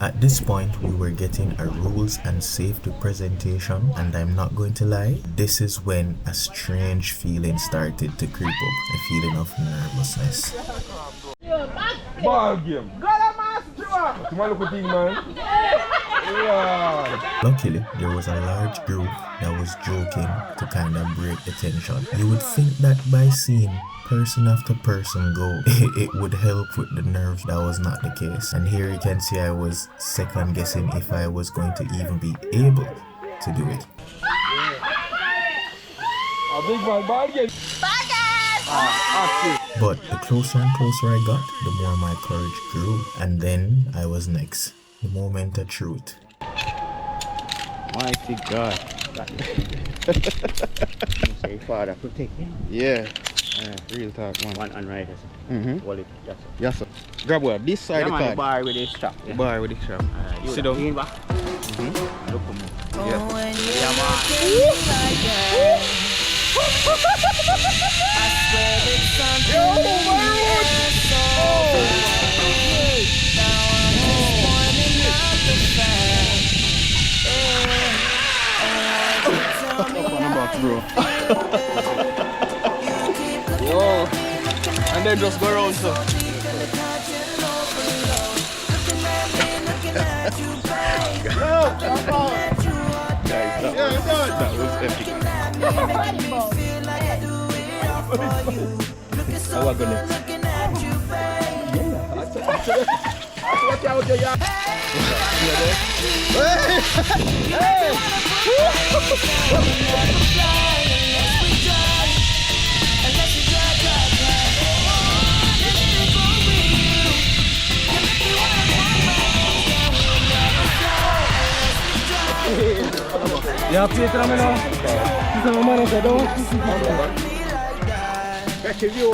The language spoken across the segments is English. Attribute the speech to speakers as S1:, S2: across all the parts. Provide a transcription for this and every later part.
S1: At this point, we were getting a rules and safety presentation, and I'm not going to lie, this is when a strange feeling started to creep up, a feeling of nervousness.
S2: Ball game. Come on, look at thing, man. Yeah.
S1: Luckily, there was a large group that was joking to kind of break the tension. You would think that by seeing person after person go, it would help with the nerves. That was not the case. And here you can see I was second guessing if I was going to even be able to do it.
S2: A big man, ball game.
S1: But the closer and closer I got, the more my courage grew. And then I was next. The moment of truth.
S3: Mighty God.
S4: Say, Father, protect him.
S3: Yeah. Real talk, man.
S4: One unright, Hold it, yes, sir.
S3: Yes, sir. Grab what? This side of the card.
S4: Bar with this strap.
S3: The bar with the strap. Sit down.
S4: Lean back. Look for me.
S3: Yeah. Bro. Yo, and then just go around, so. That was epic. How I go next?
S2: Yeah, Peter, I'm now. This is my man, I don't. Catch a view.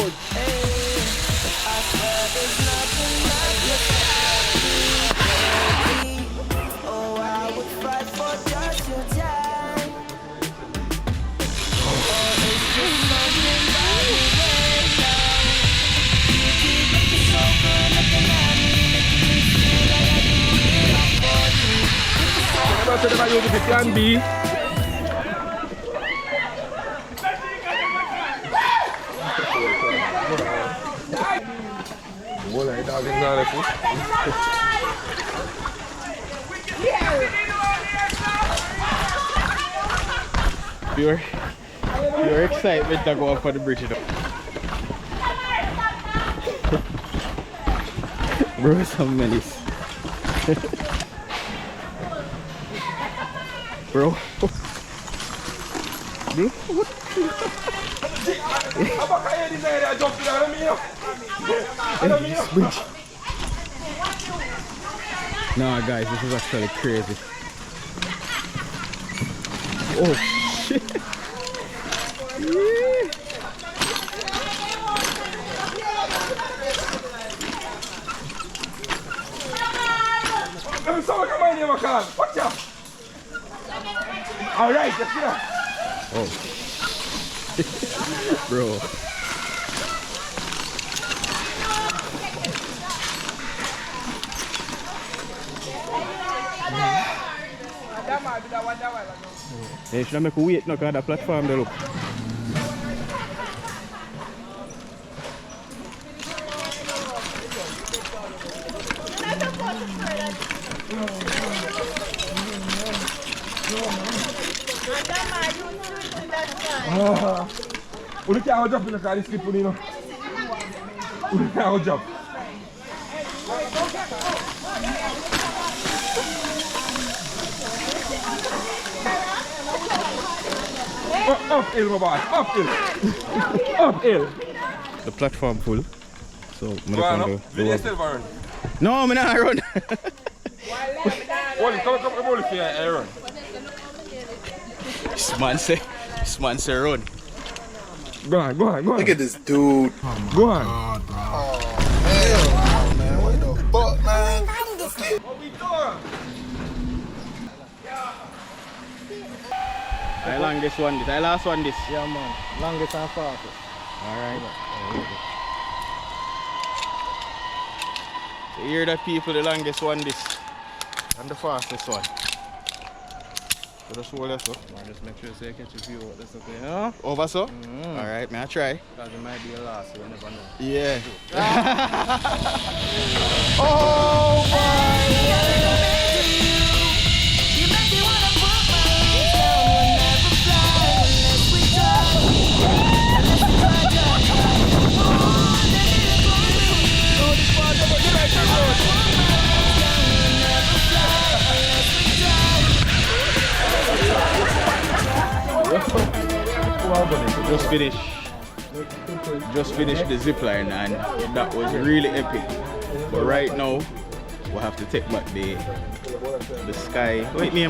S2: To the value of the plan B. Pure excitement to go up for the bridge. Bro, some menace. Bro. Bro, what? Nah, guys, this is actually crazy. Oh shit! Yeah. Watch out! All right, let's go. Oh, bro. Hey, should I make a wait? No, cause that platform they look. We can't jump in the car, this slip, you know. We can't jump. Uphill, my boy, uphill. Uphill. The platform full. So, I'm going to go. No, I'm not run. Come on, run. This man say run. Go on.
S3: Look at this dude.
S2: Go on.
S3: Oh, hell, man. What the fuck, man?
S2: What we doing?
S4: I longest one this. I last one this.
S2: Yeah, man. Longest and fastest.
S4: Alright. You hear that, people? The longest one this.
S2: And the fastest one. So just hold this up.
S4: Just make sure you catch a few of this up here.
S2: Over so? Alright, may I try?
S4: Because it might be a loss, so you never know.
S2: Yeah. Oh my!
S4: Just finished the zipline and that was really epic. But right now we have to take back the sky. Wait, name?